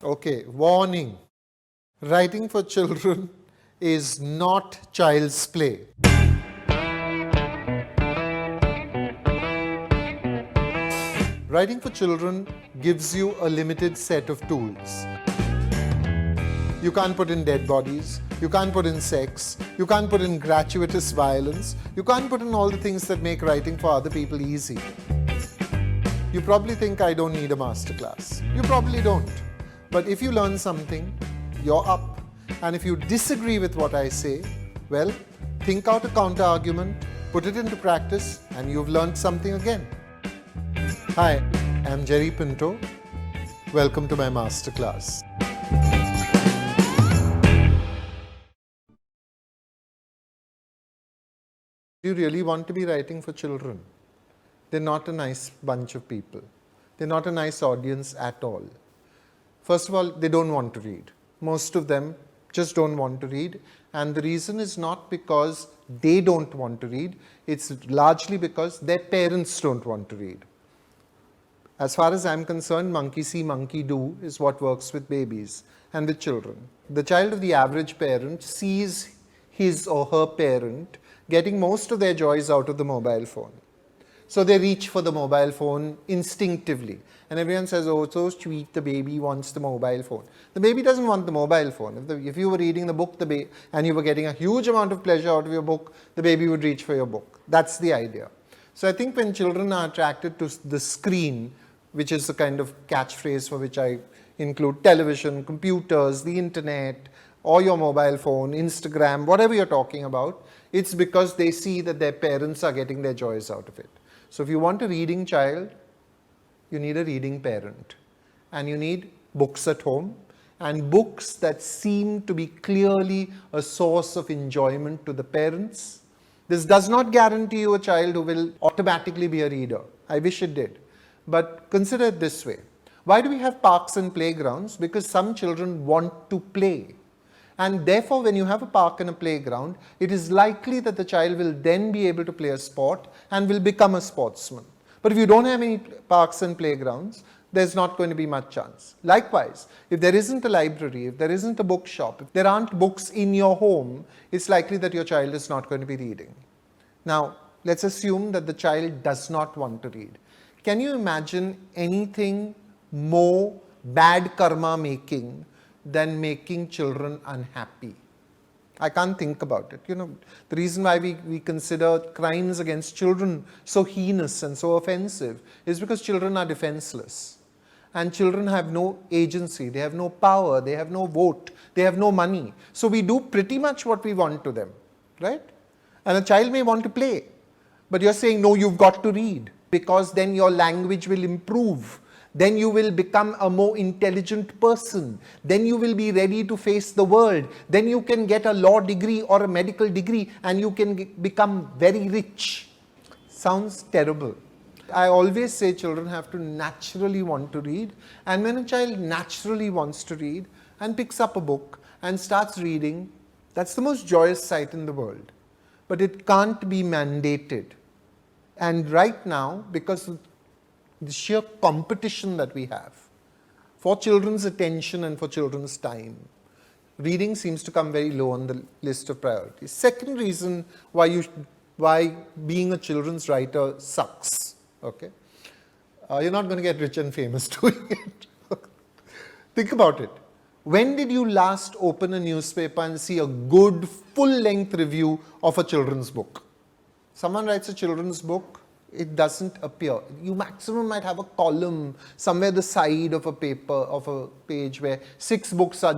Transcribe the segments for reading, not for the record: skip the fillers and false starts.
Okay, warning. Writing for children is not child's play. Writing for children gives you a limited set of tools. You can't put in dead bodies, you can't put in sex, you can't put in gratuitous violence, you can't put in all the things that make writing for other people easy. You probably think I don't need a masterclass. You probably don't. But if you learn something, you're up. And if you disagree with what I say, well, think out a counter argument, put it into practice, and you've learned something again. Hi, I'm Jerry Pinto. Welcome to my masterclass. Do you really want to be writing for children? They're not a nice bunch of people. They're not a nice audience at all. First of all, they don't want to read. Most of them just don't want to read. And the reason is not because they don't want to read. It's largely because their parents don't want to read. As far as I'm concerned, monkey see, monkey do is what works with babies and with children. The child of the average parent sees his or her parent getting most of their joys out of the mobile phone. So they reach for the mobile phone instinctively. And everyone says, oh, so sweet, the baby wants the mobile phone. The baby doesn't want the mobile phone. If you were reading the book and you were getting a huge amount of pleasure out of your book, the baby would reach for your book. That's the idea. So I think when children are attracted to the screen, which is the kind of catchphrase for which I include television, computers, the internet, or your mobile phone, Instagram, whatever you're talking about, it's because they see that their parents are getting their joys out of it. So if you want a reading child, you need a reading parent. And you need books at home, and books that seem to be clearly a source of enjoyment to the parents. This does not guarantee you a child who will automatically be a reader. I wish it did. But consider it this way. Why do we have parks and playgrounds? Because some children want to play. And therefore, when you have a park and a playground, it is likely that the child will then be able to play a sport and will become a sportsman. But if you don't have any parks and playgrounds, there's not going to be much chance. Likewise, if there isn't a library, if there isn't a bookshop, if there aren't books in your home, it's likely that your child is not going to be reading. Now, let's assume that the child does not want to read. Can you imagine anything more bad karma making than making children unhappy? I can't think about it. The reason why we consider crimes against children so heinous and so offensive is because children are defenseless. And children have no agency, they have no power, they have no vote, they have no money. So we do pretty much what we want to them, right? And a child may want to play, but you're saying, no, you've got to read, because then your language will improve. Then you will become a more intelligent person. Then you will be ready to face the world. Then you can get a law degree or a medical degree and you can become very rich. Sounds terrible. I always say children have to naturally want to read. And when a child naturally wants to read and picks up a book and starts reading, that's the most joyous sight in the world. But it can't be mandated. And right now, because of the sheer competition that we have for children's attention and for children's time, reading seems to come very low on the list of priorities. Second reason why being a children's writer sucks. Okay, you're not going to get rich and famous doing it. Think about it. When did you last open a newspaper and see a good full-length review of a children's book? Someone writes a children's book, it doesn't appear. You maximum might have a column somewhere the side of a paper, of a page where 6 books are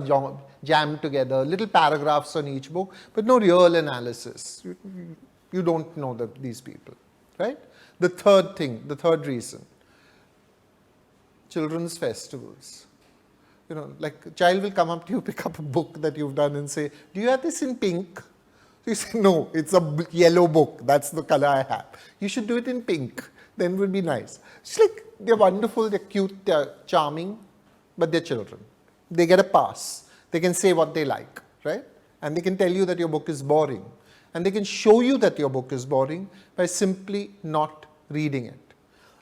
jammed together, little paragraphs on each book, but no real analysis. You don't know these people, right? The third reason, children's festivals. Like a child will come up to you, pick up a book that you've done and say, do you have this in pink? You say, no, it's a yellow book. That's the color I have. You should do it in pink. Then it would be nice. It's like, they're wonderful, they're cute, they're charming, but they're children. They get a pass. They can say what they like, right? And they can tell you that your book is boring. And they can show you that your book is boring by simply not reading it.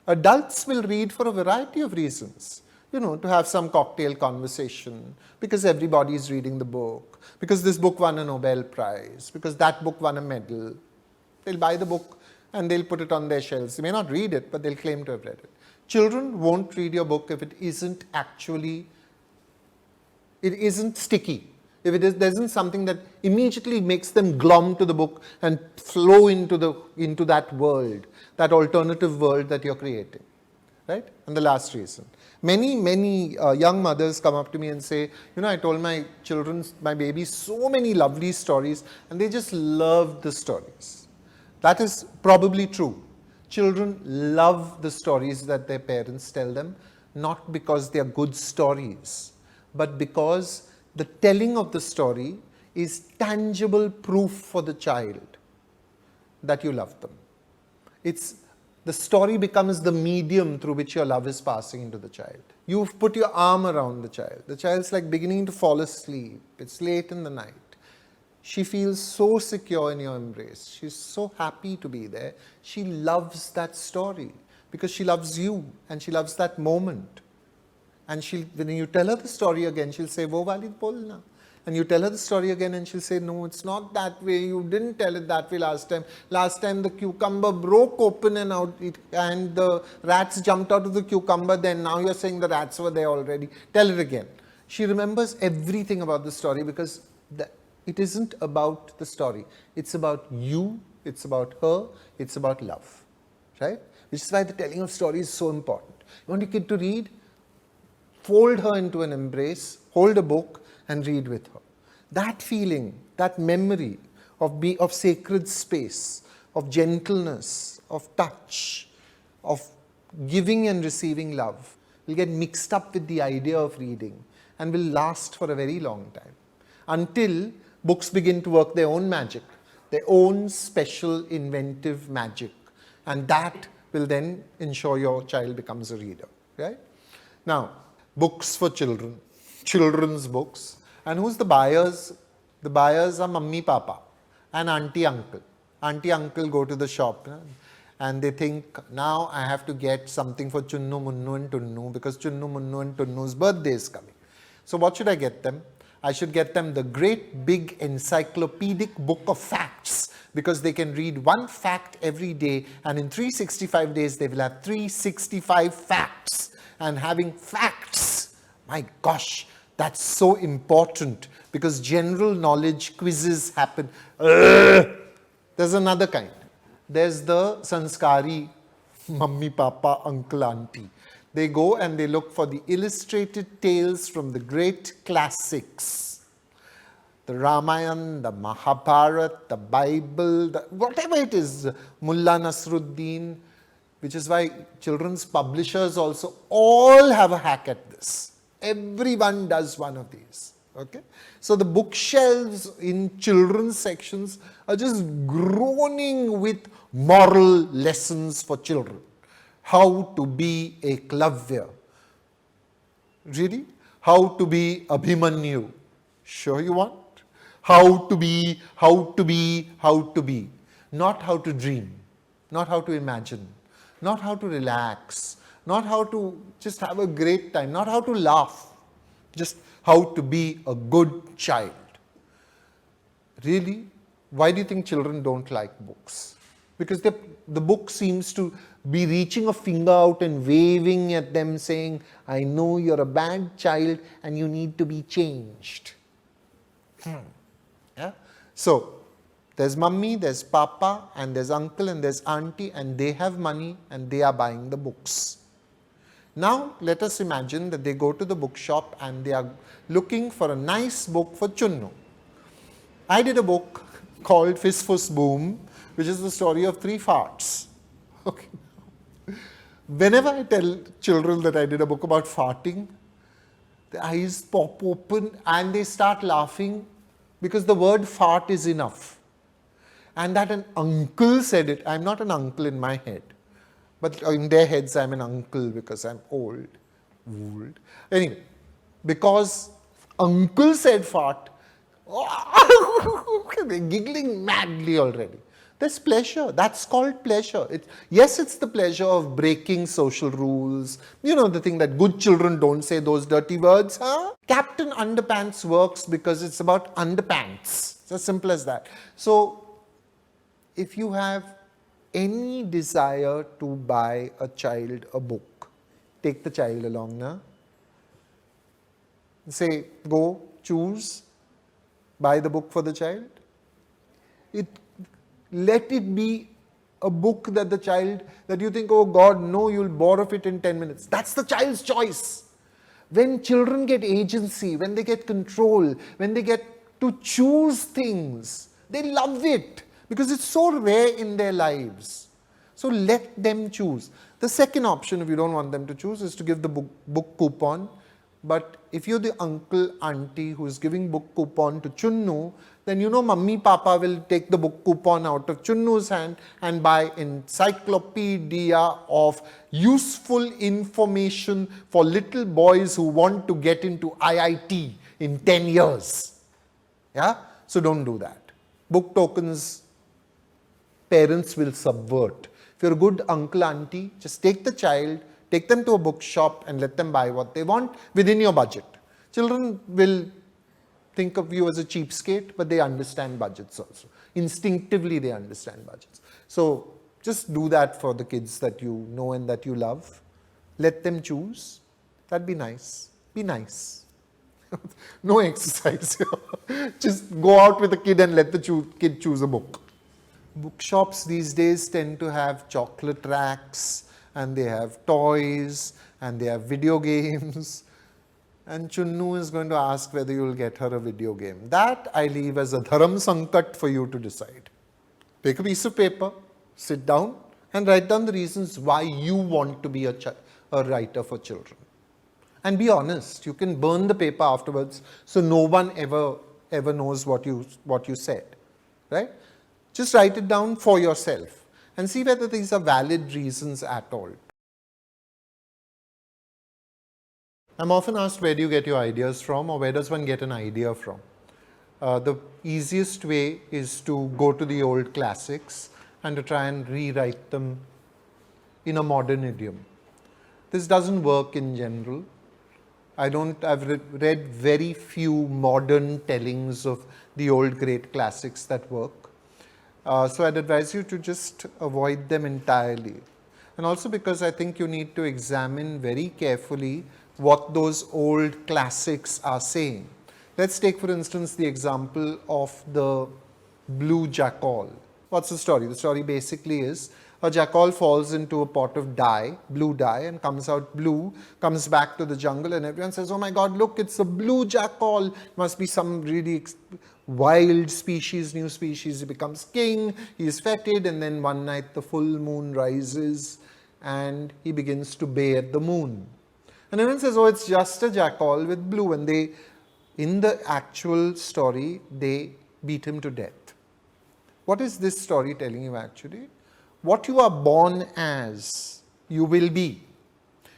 Adults will read for a variety of reasons. to have some cocktail conversation, because everybody is reading the book, because this book won a Nobel Prize, because that book won a medal. They'll buy the book and they'll put it on their shelves. They may not read it, but they'll claim to have read it. Children won't read your book if it isn't sticky. If there isn't something that immediately makes them glom to the book and flow into that world, that alternative world that you're creating. Right? And the last reason. Many young mothers come up to me and say, I told my babies so many lovely stories, and they just love the stories. That is probably true. Children love the stories that their parents tell them, not because they are good stories, but because the telling of the story is tangible proof for the child that you love them. The story becomes the medium through which your love is passing into the child. You've put your arm around the child. The child's like beginning to fall asleep. It's late in the night. She feels so secure in your embrace. She's so happy to be there. She loves that story because she loves you and she loves that moment. And when you tell her the story again, she'll say, "Wo wali bolna." And you tell her the story again and she'll say, "No, it's not that way. You didn't tell it that way last time. Last time the cucumber broke open and the rats jumped out of the cucumber. Then now you're saying the rats were there already. Tell it again." She remembers everything about the story because it isn't about the story. It's about you. It's about her. It's about love. Right? Which is why the telling of stories is so important. You want your kid to read? Fold her into an embrace, hold a book and read with her. That feeling, that memory of sacred space, of gentleness, of touch, of giving and receiving love will get mixed up with the idea of reading and will last for a very long time until books begin to work their own magic, their own special inventive magic, and that will then ensure your child becomes a reader. Right? Now, books for children, children's books. And who's the buyers? The buyers are mummy, papa and auntie, uncle. Auntie, uncle go to the shop and they think, now I have to get something for Chunnu, Munnu and Tunnu because Chunnu, Munnu and Tunnu's birthday is coming. So what should I get them? I should get them the great big encyclopedic book of facts because they can read one fact every day and in 365 days they will have 365 facts. And having facts, my gosh, that's so important because general knowledge quizzes happen. There's another kind. There's the sanskari mummy, papa, uncle, auntie. They go and they look for the illustrated tales from the great classics. The Ramayana, the Mahabharata, the Bible, whatever it is, Mullah Nasruddin, which is why children's publishers also all have a hack at this. Everyone does one of these. Okay? So the bookshelves in children's sections are just groaning with moral lessons for children. How to be a Klavya. Really? How to be Abhimanyu. Sure you want? How to be. Not how to dream. Not how to imagine. Not how to relax. Not how to just have a great time. Not how to laugh. Just how to be a good child. Really? Why do you think children don't like books? Because the book seems to be reaching a finger out and waving at them saying, I know you're a bad child and you need to be changed. Yeah? So, there's mummy, there's papa, and there's uncle, and there's auntie, and they have money and they are buying the books. Now, let us imagine that they go to the bookshop and they are looking for a nice book for Chunnu. I did a book called Fizz Fuss Boom, which is the story of 3 farts. Okay. Whenever I tell children that I did a book about farting, the eyes pop open and they start laughing because the word fart is enough. And that an uncle said it. I'm not an uncle in my head. But in their heads, I'm an uncle because I'm old. Anyway, because uncle said fart, they're giggling madly already. There's pleasure. That's called pleasure. Yes, it's the pleasure of breaking social rules. You know, the thing that good children don't say those dirty words. Huh? Captain Underpants works because it's about underpants. It's as simple as that. So, if you have any desire to buy a child a book, take the child along now. Say, go, choose, buy the book for the child. Let it be a book that the child, that you think, oh God, no, you'll bore of it in 10 minutes. That's the child's choice. When children get agency, when they get control, when they get to choose things, they love it because it's so rare in their lives. So let them choose. The second option, if you don't want them to choose, is to give the book coupon. But if you're the uncle, auntie who's giving book coupon to Chunnu, then you know mummy, papa will take the book coupon out of Chunnu's hand and buy encyclopedia of useful information for little boys who want to get into IIT in 10 years. Yeah? So don't do that. Book tokens, parents will subvert. If you're a good uncle, auntie, just take the child, take them to a bookshop and let them buy what they want within your budget. Children will think of you as a cheapskate, but they understand budgets also. Instinctively, they understand budgets. So just do that for the kids that you know and that you love. Let them choose. That'd be nice. Be nice. No exercise. Just go out with a kid and let the kid choose a book. Bookshops these days tend to have chocolate racks, and they have toys, and they have video games. And Chunnu is going to ask whether you will get her a video game. That I leave as a dharam sankat for you to decide. Take a piece of paper, sit down, and write down the reasons why you want to be a writer for children. And be honest. You can burn the paper afterwards, so no one ever knows what you said. Right? Just write it down for yourself and see whether these are valid reasons at all. I'm often asked, where do you get your ideas from, or where does one get an idea from? The easiest way is to go to the old classics and to try and rewrite them in a modern idiom. This doesn't work in general. I've read very few modern tellings of the old great classics that work. So I'd advise you to just avoid them entirely. And also because I think you need to examine very carefully what those old classics are saying. Let's take, for instance, the example of the blue jackal. What's the story? The story basically is a jackal falls into a pot of dye, blue dye, and comes out blue, comes back to the jungle, and everyone says, oh my God, look, it's a blue jackal. Must be some really wild species, new species. He becomes king, he is feted, and then one night the full moon rises and he begins to bay at the moon. And everyone says, oh, it's just a jackal with blue. And in the actual story, they beat him to death. What is this story telling you actually? What you are born as, you will be.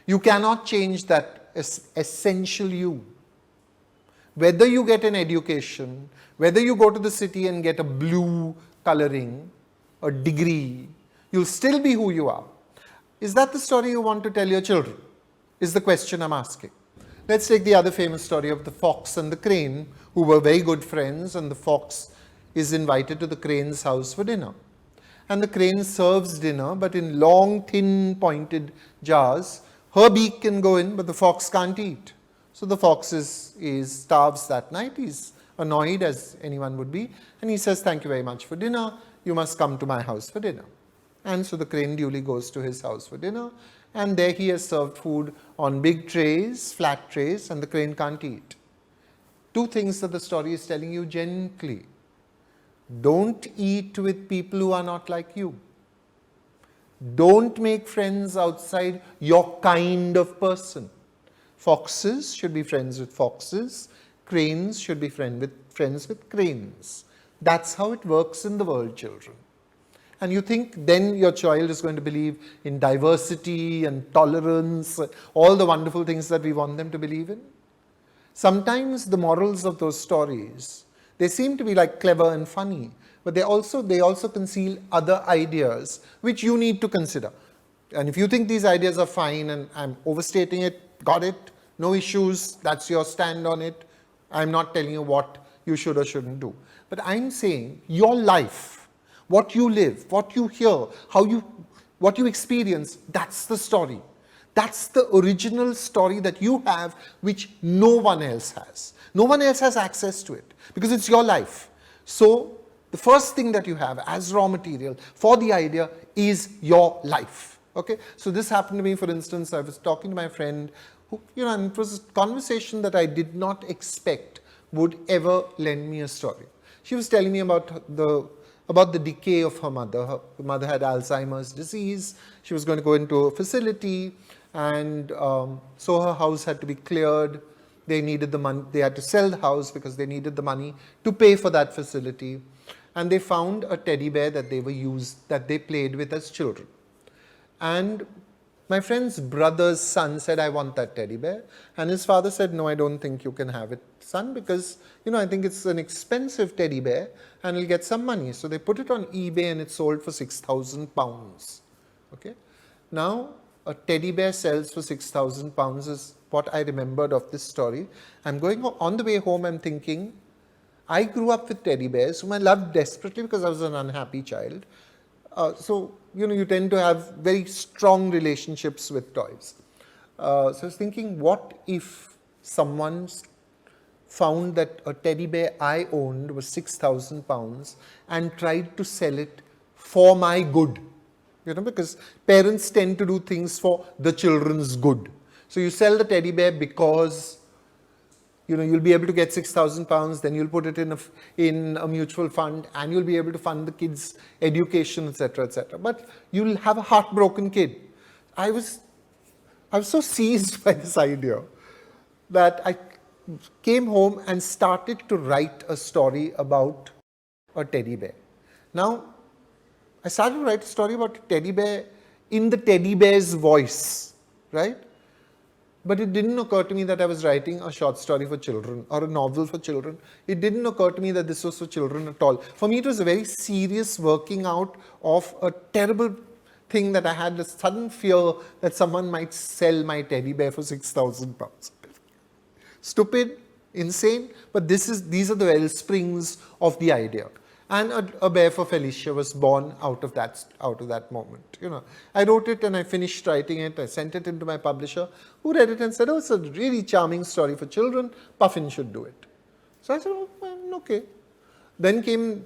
You cannot change that essential you. Whether you get an education, whether you go to the city and get a blue coloring, a degree, you'll still be who you are. Is that the story you want to tell your children? Is the question I'm asking. Let's take the other famous story of the fox and the crane, who were very good friends, and the fox is invited to the crane's house for dinner. And the crane serves dinner, but in long, thin, pointed jars. Her beak can go in, but the fox can't eat. So the fox starves that night. He's annoyed, as anyone would be, and he says, thank you very much for dinner. You must come to my house for dinner. And so the crane duly goes to his house for dinner, and there he has served food on big trays, flat trays, and the crane can't eat. Two things that the story is telling you gently. Don't eat with people who are not like you. Don't make friends outside your kind of person. Foxes should be friends with foxes. Cranes should be friends with cranes. That's how it works in the world, children. And you think then your child is going to believe in diversity and tolerance, all the wonderful things that we want them to believe in? Sometimes the morals of those stories, they seem to be like clever and funny, but they also conceal other ideas which you need to consider. And if you think these ideas are fine and I'm overstating it, got it, no issues, that's your stand on it. I'm not telling you what you should or shouldn't do. But I'm saying your life, what you live, what you hear, what you experience, that's the story. That's the original story that you have, which no one else has. No one else has access to it because it's your life. So the first thing that you have as raw material for the idea is your life. Okay, so this happened to me, for instance. I was talking to my friend who, and it was a conversation that I did not expect would ever lend me a story. She was telling me about the decay of her mother. Her mother had Alzheimer's disease. She was going to go into a facility, and so her house had to be cleared. They needed the money. They had to sell the house because they needed the money to pay for that facility. And they found a teddy bear that they played with as children. And my friend's brother's son said, I want that teddy bear. And his father said, no, I don't think you can have it, son, because, I think it's an expensive teddy bear and it'll get some money. So they put it on eBay and it sold for £6,000. Okay. Now, a teddy bear sells for £6,000 is what I remembered of this story. I'm going on the way home, I'm thinking, I grew up with teddy bears whom I loved desperately because I was an unhappy child. So, you tend to have very strong relationships with toys. So I was thinking, what if someone found that a teddy bear I owned was £6,000 and tried to sell it for my good? Because parents tend to do things for the children's good. So you sell the teddy bear because you'll be able to get £6,000, then you'll put it in a mutual fund and you'll be able to fund the kids' education, etc., etc. But you'll have a heartbroken kid. I was so seized by this idea that I came home and started to write a story about a teddy bear. Now, I started to write a story about a teddy bear in the teddy bear's voice, right? But it didn't occur to me that I was writing a short story for children or a novel for children. It didn't occur to me that this was for children at all. For me, it was a very serious working out of a terrible thing that I had, a sudden fear that someone might sell my teddy bear for £6,000. Stupid, insane, but these are the well springs of the idea. And a bear for Felicia was born out of that moment. I wrote it and I finished writing it. I sent it into my publisher, who read it and said, "Oh, it's a really charming story for children. Puffin should do it." So I said, "Oh, well, okay." Then came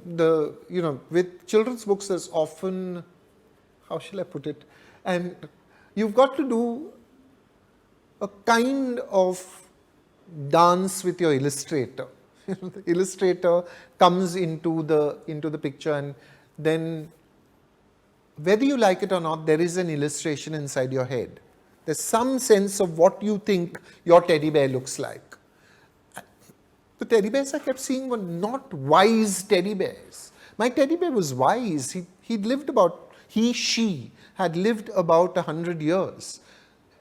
with children's books, there's often, how shall I put it? And you've got to do a kind of dance with your illustrator. The illustrator comes into the picture, and then whether you like it or not, there is an illustration inside your head. There's some sense of what you think your teddy bear looks like. The teddy bears I kept seeing were not wise teddy bears. My teddy bear was wise. She had lived about 100 years.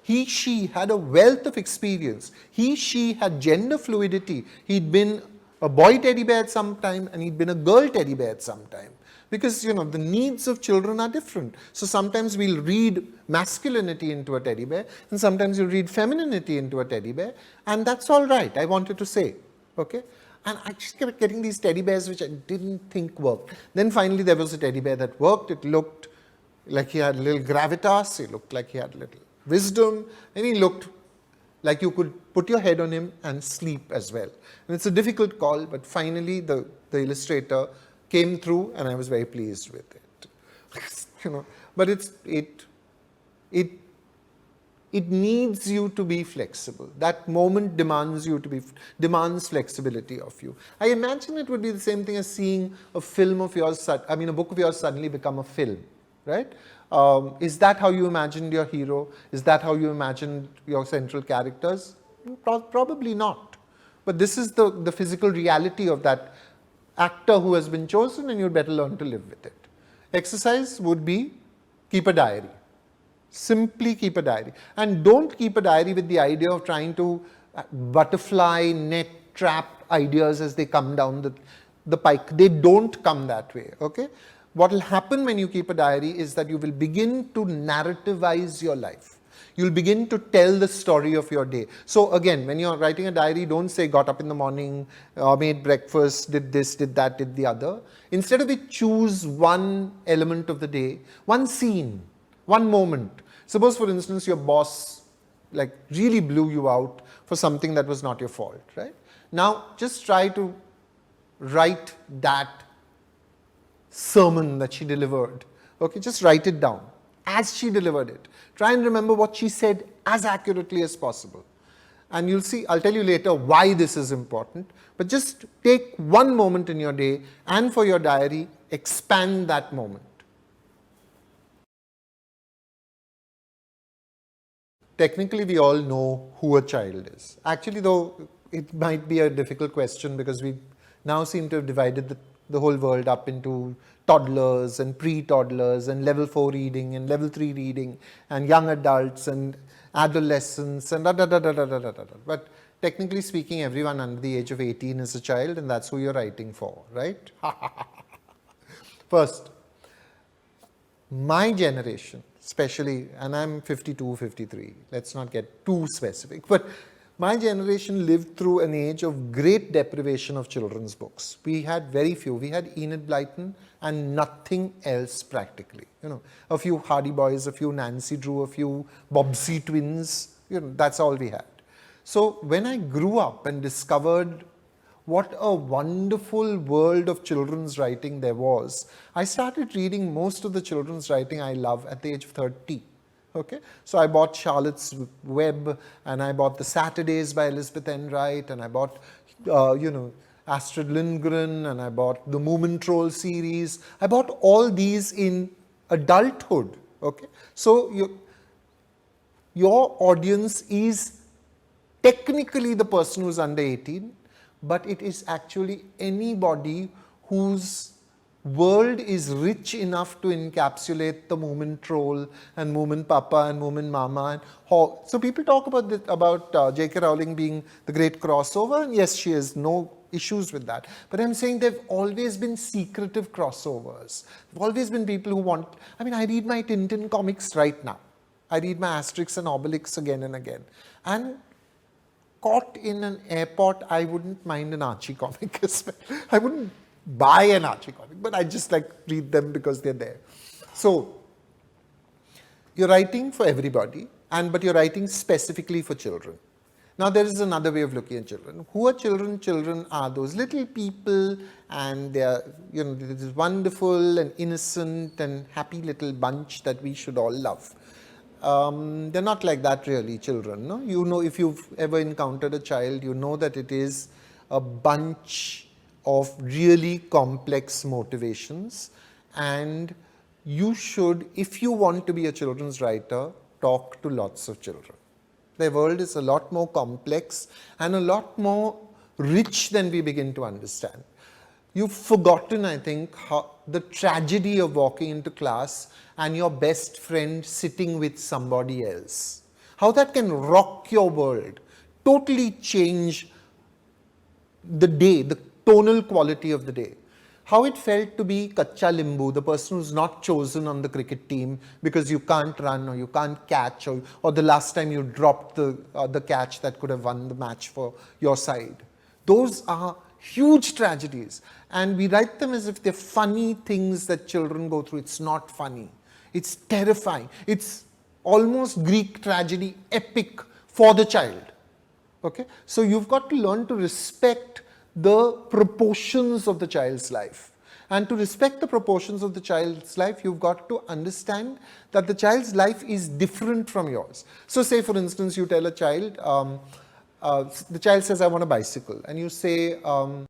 She had a wealth of experience. She had gender fluidity. He'd been a boy teddy bear at some time and he'd been a girl teddy bear at some time. Because, the needs of children are different. So sometimes we'll read masculinity into a teddy bear and sometimes you'll read femininity into a teddy bear, and that's all right, I wanted to say. Okay? And I just kept getting these teddy bears which I didn't think worked. Then finally there was a teddy bear that worked. It looked like he had a little gravitas, he looked like he had a little wisdom, and he looked like you could put your head on him and sleep as well. And it's a difficult call, but finally the illustrator came through and I was very pleased with it. But it needs you to be flexible. That moment demands flexibility of you. I imagine it would be the same thing as seeing a book of yours suddenly become a film, right? Is that how you imagined your hero? Is that how you imagined your central characters? Probably not. But this is the physical reality of that actor who has been chosen, and you'd better learn to live with it. Exercise would be keep a diary. Simply keep a diary. And don't keep a diary with the idea of trying to butterfly, net, trap ideas as they come down. the pike. They don't come that way, okay? What will happen when you keep a diary is that you will begin to narrativize your life. You'll begin to tell the story of your day. So again, when you're writing a diary, don't say got up in the morning, made breakfast, did this, did that, did the other. Instead of it, choose one element of the day, one scene, one moment. Suppose, for instance, your boss like really blew you out for something that was not your fault, right? Now, just try to write that sermon that she delivered. Okay, just write it down as she delivered it. Try and remember what she said as accurately as possible. And you'll see, I'll tell you later why this is important. But just take one moment in your day and for your diary, expand that moment. Technically, we all know who a child is. Actually, though, it might be a difficult question because we now seem to have divided the whole world up into toddlers and pre-toddlers and level 4 reading and level 3 reading and young adults and adolescents and But technically speaking, everyone under the age of 18 is a child, and that's who you're writing for, right? First, my generation, especially, and I'm 52, 53, let's not get too specific, but my generation lived through an age of great deprivation of children's books. We had very few. We had Enid Blyton and nothing else practically. You know, a few Hardy Boys, a few Nancy Drew, a few Bobbsey twins, you know, that's all we had. So when I grew up and discovered what a wonderful world of children's writing there was, I started reading most of the children's writing I love at the age of 30. Okay, so I bought Charlotte's Web, and I bought The Saturdays by Elizabeth Enright, and I bought, Astrid Lindgren, and I bought the Moomin Troll series. I bought all these in adulthood. Okay, so your audience is technically the person who's under 18, but it is actually anybody whose world is rich enough to encapsulate the Moomin Troll and Moomin Papa and Moomin Mama. So people talk about J.K. Rowling being the great crossover, and yes, she has no issues with that. But I'm saying there have always been secretive crossovers. There have always been people who want, I read my Tintin comics right now. I read my Asterix and Obelix again and again. And caught in an airport, I wouldn't mind an Archie comic as well. I wouldn't buy an Archie comic, but I just read them because they're there. So you're writing for everybody, but you're writing specifically for children. Now there is another way of looking at children. Who are children? Children are those little people, and they're this wonderful and innocent and happy little bunch that we should all love. They're not like that really, children. No? If you've ever encountered a child, you know that it is a bunch of really complex motivations, and you should, if you want to be a children's writer, talk to lots of children. Their world is a lot more complex and a lot more rich than we begin to understand. You've forgotten, I think, the tragedy of walking into class and your best friend sitting with somebody else. How that can rock your world, totally change the day, the tonal quality of the day. How it felt to be Kacha Limbu, the person who's not chosen on the cricket team because you can't run or you can't catch, or the last time you dropped the catch that could have won the match for your side. Those are huge tragedies, and we write them as if they're funny things that children go through. It's not funny. It's terrifying. It's almost Greek tragedy, epic for the child. Okay? So you've got to learn to respect the proportions of the child's life. And to respect the proportions of the child's life, you've got to understand that the child's life is different from yours. So say, for instance, you tell a child, the child says, I want a bicycle. And you say, I'll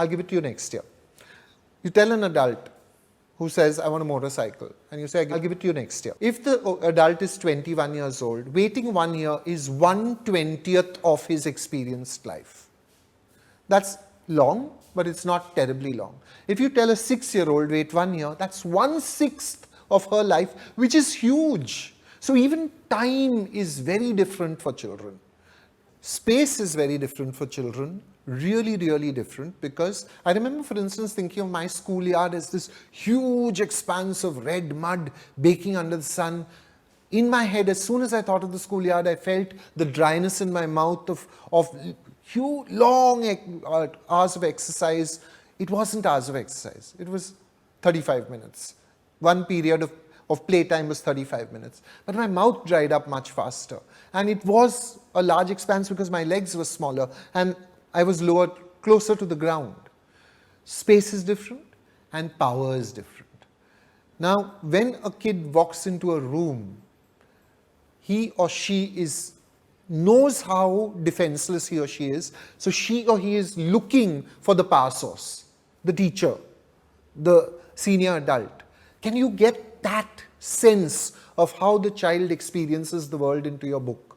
give it to you next year. You tell an adult who says, I want a motorcycle. And you say, I'll give it to you next year. If the adult is 21 years old, waiting 1 year is 1/20th of his experienced life. That's long, but it's not terribly long. If you tell a 6-year-old, wait 1 year, that's 1/6 of her life, which is huge. So even time is very different for children. Space is very different for children. really, really different, because I remember, for instance, thinking of my schoolyard as this huge expanse of red mud baking under the sun. In my head, as soon as I thought of the schoolyard, I felt the dryness in my mouth of huge, long hours of exercise. It wasn't hours of exercise. It was 35 minutes. One period of playtime was 35 minutes. But my mouth dried up much faster. And it was a large expanse because my legs were smaller and I was lowered closer to the ground. Space is different and power is different. Now, when a kid walks into a room, he or she knows how defenseless he or she is. So she or he is looking for the power source, the teacher, the senior adult. Can you get that sense of how the child experiences the world into your book?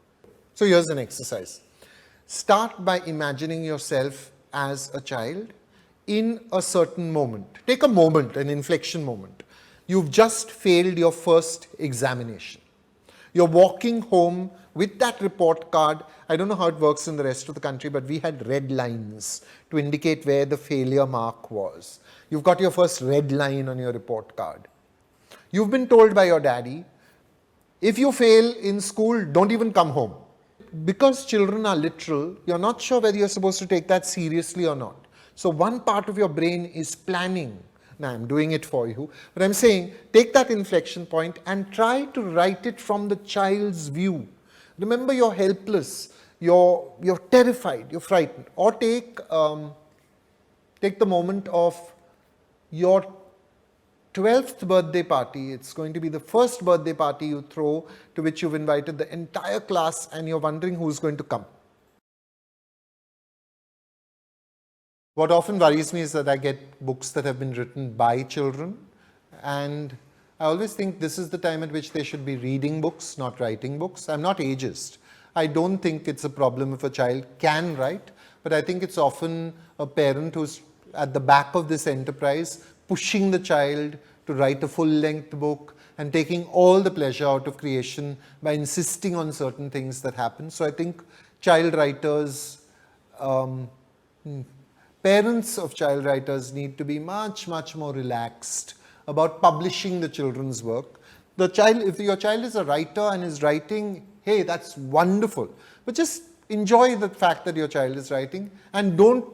So here's an exercise. Start by imagining yourself as a child in a certain moment. Take a moment, an inflection moment. You've just failed your first examination. You're walking home with that report card. I don't know how it works in the rest of the country, but we had red lines to indicate where the failure mark was. You've got your first red line on your report card. You've been told by your daddy, if you fail in school, don't even come home. Because children are literal, you're not sure whether you're supposed to take that seriously or not. So one part of your brain is planning. Now, I'm doing it for you, but I'm saying take that inflection point and try to write it from the child's view. Remember, you're helpless, you're terrified, you're frightened. Or take the moment of your 12th birthday party. It's going to be the first birthday party you throw, to which you've invited the entire class, and you're wondering who's going to come. What often worries me is that I get books that have been written by children, and I always think this is the time at which they should be reading books, not writing books. I'm not ageist. I don't think it's a problem if a child can write, but I think it's often a parent who's at the back of this enterprise pushing the child to write a full-length book and taking all the pleasure out of creation by insisting on certain things that happen. So I think child writers, parents of child writers need to be much, much more relaxed about publishing the children's work. If your child is a writer and is writing, hey, that's wonderful. But just enjoy the fact that your child is writing, and don't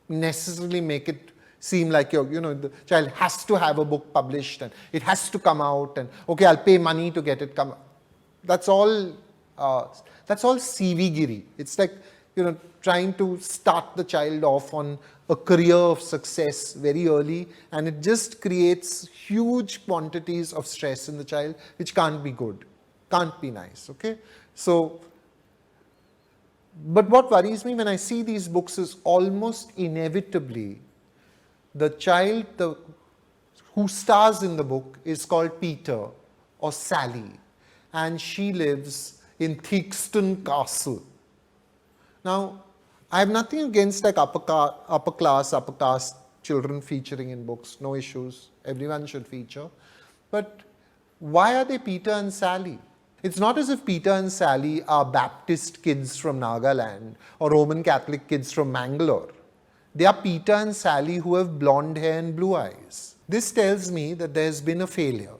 necessarily make it seem like the child has to have a book published and it has to come out, and okay, I'll pay money to get it come out. That's all CV-giri. It's like, trying to start the child off on a career of success very early, and it just creates huge quantities of stress in the child, which can't be good, can't be nice, okay? So, but what worries me when I see these books is almost inevitably the child who stars in the book is called Peter or Sally, and she lives in Theakston Castle. Now, I have nothing against like upper caste children featuring in books, no issues, everyone should feature. But why are they Peter and Sally? It's not as if Peter and Sally are Baptist kids from Nagaland or Roman Catholic kids from Mangalore. They are Peter and Sally who have blonde hair and blue eyes. This tells me that there's been a failure.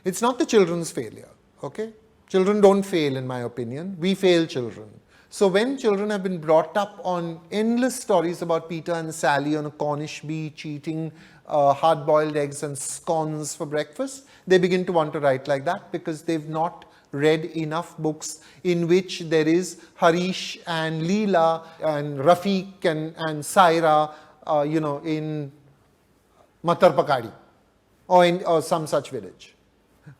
It's not the children's failure, okay? Children don't fail, in my opinion. We fail children. So when children have been brought up on endless stories about Peter and Sally on a Cornish beach eating hard-boiled eggs and scones for breakfast, they begin to want to write like that because they've not read enough books in which there is Harish and Leela and Rafiq and Saira, in Matarpakadi or some such village.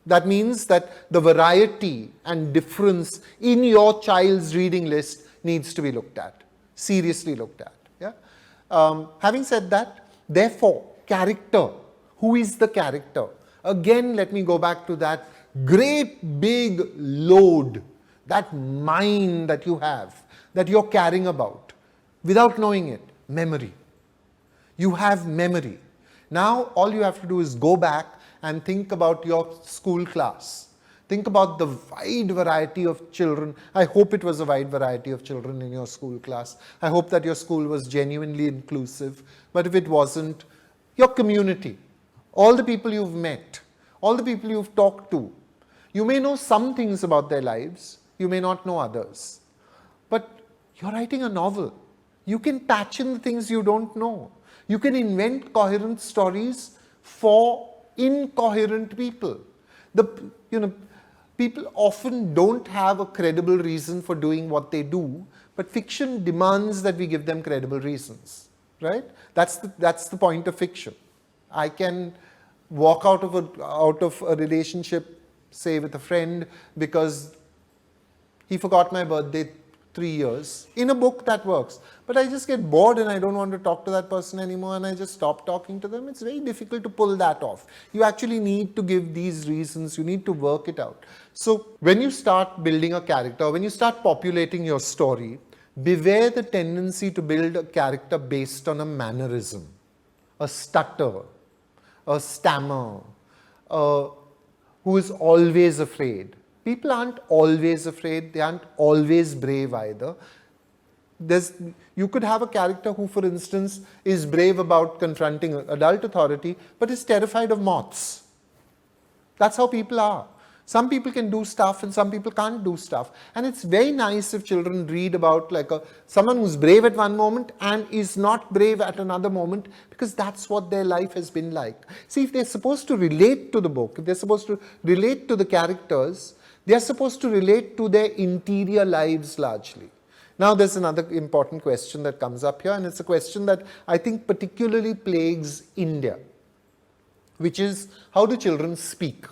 That means that the variety and difference in your child's reading list needs to be looked at, seriously looked at. Yeah? Having said that, therefore, character. Who is the character? Again, let me go back to that great big load, that mind that you have, that you're carrying about, without knowing it, memory. You have memory. Now, all you have to do is go back and think about your school class. Think about the wide variety of children. I hope it was a wide variety of children in your school class. I hope that your school was genuinely inclusive. But if it wasn't, your community, all the people you've met, all the people you've talked to, you may know some things about their lives, you may not know others. But you're writing a novel. You can patch in the things you don't know. You can invent coherent stories for incoherent people. People often don't have a credible reason for doing what they do, but fiction demands that we give them credible reasons, right? That's the point of fiction. I can walk out of a relationship, say with a friend, because he forgot my birthday 3 years. In a book that works. But I just get bored and I don't want to talk to that person anymore and I just stop talking to them. It's very difficult to pull that off. You actually need to give these reasons. You need to work it out. So when you start building a character, when you start populating your story, beware the tendency to build a character based on a mannerism, a stutter, a stammer, who is always afraid. People aren't always afraid, they aren't always brave either. You could have a character who, for instance, is brave about confronting adult authority, but is terrified of moths. That's how people are. Some people can do stuff and some people can't do stuff. And it's very nice if children read about someone who's brave at one moment and is not brave at another moment, because that's what their life has been like. See, if they're supposed to relate to the book, if they're supposed to relate to the characters, they are supposed to relate to their interior lives largely. Now there's another important question that comes up here, and it's a question that I think particularly plagues India, which is, how do children speak?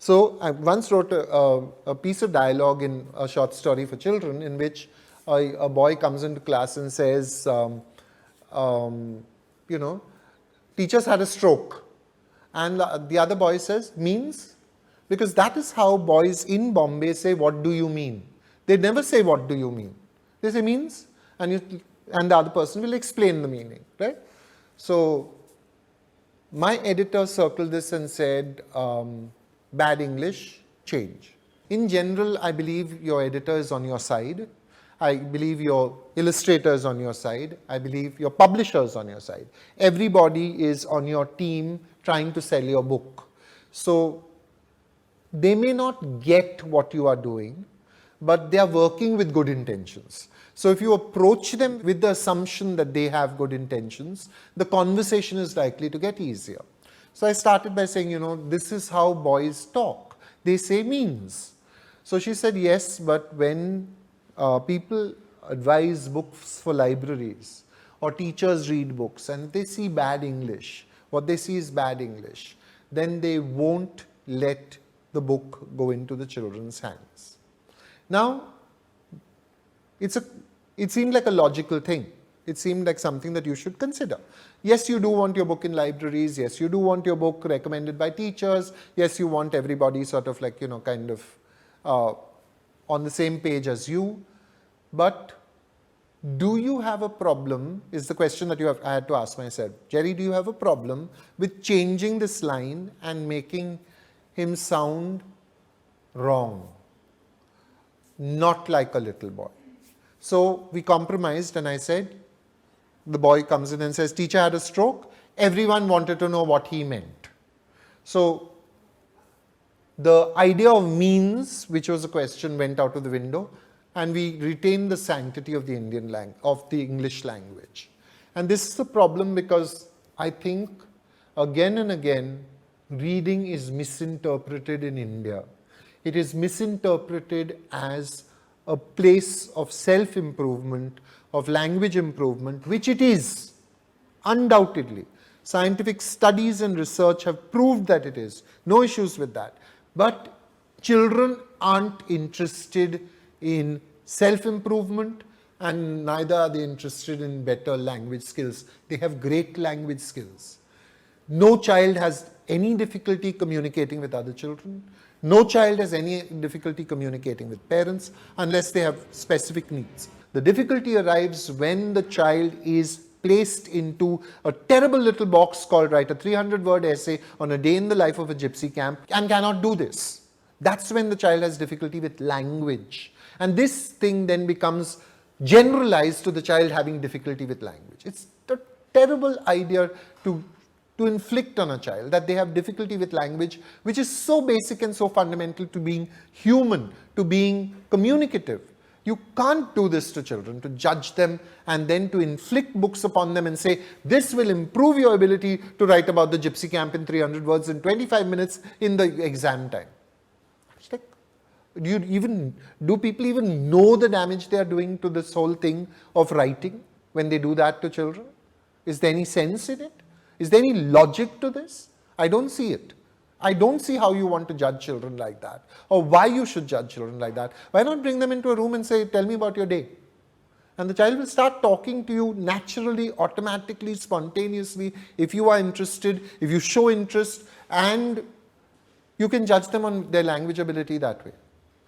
So I once wrote a piece of dialogue in a short story for children in which a boy comes into class and says, teacher's had a stroke. And the other boy says, means? Because that is how boys in Bombay say, what do you mean? They never say, what do you mean? They say, means, and the other person will explain the meaning, right? So my editor circled this and said, bad English, change. In general, I believe your editor is on your side. I believe your illustrator is on your side. I believe your publisher is on your side. Everybody is on your team trying to sell your book. So they may not get what you are doing, but they are working with good intentions. So if you approach them with the assumption that they have good intentions, the conversation is likely to get easier. So I started by saying, this is how boys talk. They say means. So she said, yes, but when people advise books for libraries or teachers read books and they see bad English, what they see is bad English, then they won't let the book go into the children's hands. Now, it seemed like a logical thing. It seemed like something that you should consider. Yes, you do want your book in libraries. Yes, you do want your book recommended by teachers. Yes, you want everybody sort of on the same page as you. But do you have a problem, is the question that I had to ask myself. Jerry, do you have a problem with changing this line and making him sound wrong? Not like a little boy. So we compromised and I said, the boy comes in and says, teacher had a stroke. Everyone wanted to know what he meant. So the idea of means, which was a question, went out of the window, and we retained the sanctity of the English language. And this is a problem because I think again and again, reading is misinterpreted in India. It is misinterpreted as a place of self-improvement, of language improvement, which it is, undoubtedly. Scientific studies and research have proved that it is. No issues with that. But children aren't interested in self-improvement, and neither are they interested in better language skills. They have great language skills. No child has any difficulty communicating with other children. No child has any difficulty communicating with parents unless they have specific needs. The difficulty arrives when the child is placed into a terrible little box called write a 300-word essay on a day in the life of a gypsy camp and cannot do this. That's when the child has difficulty with language. And this thing then becomes generalized to the child having difficulty with language. It's a terrible idea to inflict on a child that they have difficulty with language, which is so basic and so fundamental to being human, to being communicative. You can't do this to children, to judge them and then to inflict books upon them and say, this will improve your ability to write about the gypsy camp in 300 words in 25 minutes in the exam time. It's like, do people even know the damage they are doing to this whole thing of writing when they do that to children? Is there any sense in it? Is there any logic to this? I don't see it. I don't see how you want to judge children like that, or why you should judge children like that. Why not bring them into a room and say, tell me about your day? And the child will start talking to you naturally, automatically, spontaneously, if you are interested, if you show interest, and you can judge them on their language ability that way.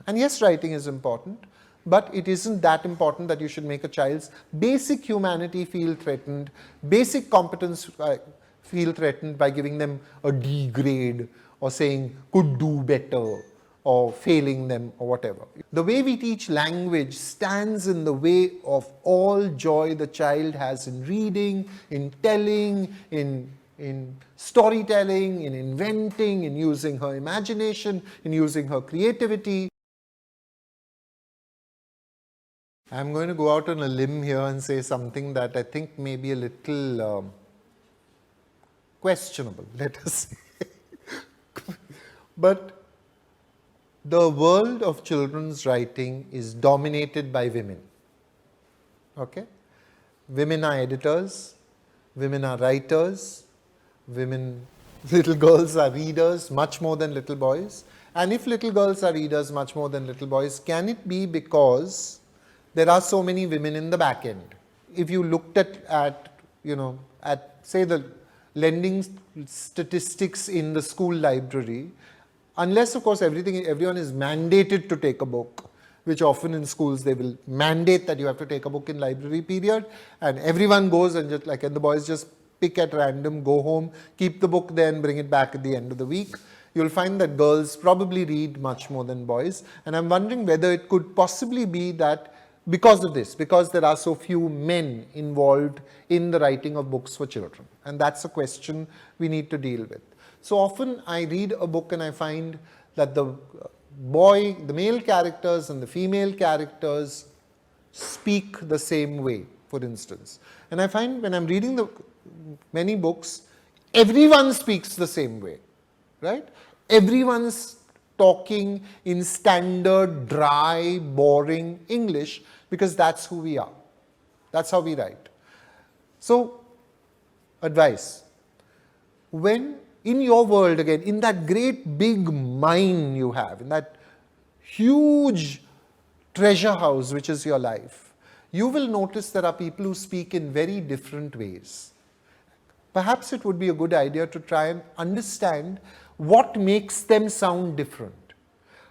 And yes, writing is important, but it isn't that important that you should make a child's basic humanity feel threatened, basic competence feel threatened by giving them a D grade or saying could do better or failing them or whatever. The way we teach language stands in the way of all joy the child has in reading, in telling, in storytelling, in inventing, in using her imagination, in using her creativity. I'm going to go out on a limb here and say something that I think may be a little questionable, let us say. But the world of children's writing is dominated by women. Okay? Women are editors, women are writers, little girls are readers much more than little boys. And if little girls are readers much more than little boys, can it be because there are so many women in the back end? If you looked at say the lending statistics in the school library, unless of course everyone is mandated to take a book, which often in schools they will mandate that you have to take a book in library period, and everyone goes and and the boys just pick at random, go home, keep the book there and bring it back at the end of the week. You'll find that girls probably read much more than boys, and I'm wondering whether it could possibly be that because of this, because there are so few men involved in the writing of books for children. And that's a question we need to deal with. So often I read a book and I find that the male characters and the female characters speak the same way, for instance. And I find when I'm reading many books, everyone speaks the same way, right? Everyone's talking in standard, dry, boring English because that's who we are. That's how we write. So, advice. When in your world again, in that great big mine you have, in that huge treasure house which is your life, you will notice there are people who speak in very different ways. Perhaps it would be a good idea to try and understand what makes them sound different.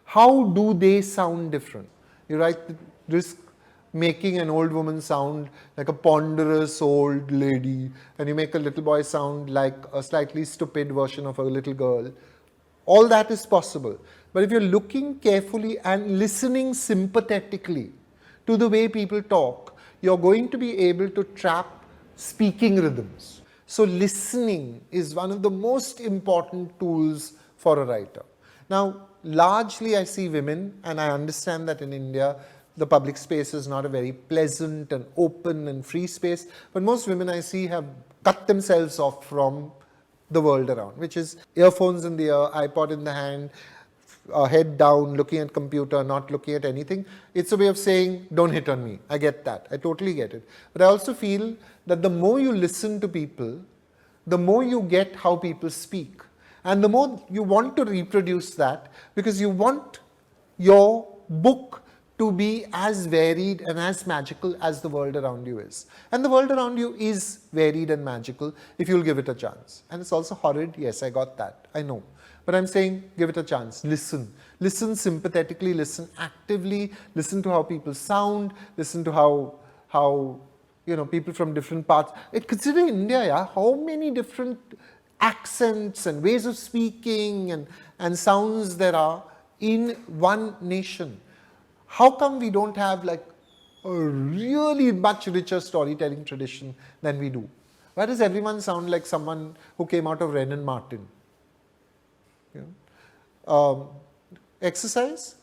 How do they sound different? You risk making an old woman sound like a ponderous old lady, and you make a little boy sound like a slightly stupid version of a little girl. All that is possible. But if you're looking carefully and listening sympathetically to the way people talk, you're going to be able to trap speaking rhythms. So listening is one of the most important tools for a writer. Now, largely I see women, and I understand that in India, the public space is not a very pleasant and open and free space, but most women I see have cut themselves off from the world around, which is earphones in the ear, iPod in the hand, head down, looking at computer, not looking at anything. It's a way of saying, don't hit on me. I get that. I totally get it. But I also feel that the more you listen to people, the more you get how people speak. And the more you want to reproduce that, because you want your book to be as varied and as magical as the world around you is. And the world around you is varied and magical if you'll give it a chance. And it's also horrid. Yes, I got that. I know. But I'm saying give it a chance. Listen. Listen sympathetically, listen actively, listen to how people sound, listen to how people from different parts. Consider India, how many different accents and ways of speaking and sounds there are in one nation. How come we don't have like a really much richer storytelling tradition than we do? Why does everyone sound like someone who came out of Wren and Martin? You know? Exercise,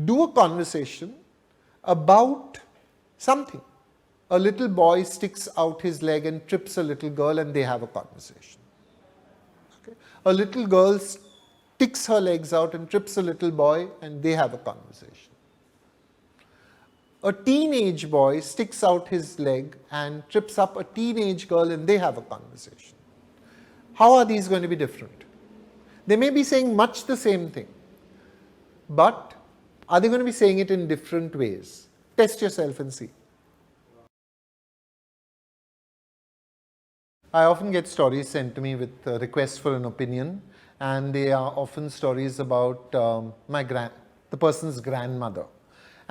do a conversation about something. A little boy sticks out his leg and trips a little girl and they have a conversation. Okay? A little girl sticks her legs out and trips a little boy and they have a conversation. A teenage boy sticks out his leg and trips up a teenage girl and they have a conversation. How are these going to be different? They may be saying much the same thing, but are they going to be saying it in different ways? Test yourself and see. I often get stories sent to me with requests for an opinion, and they are often stories about the person's grandmother.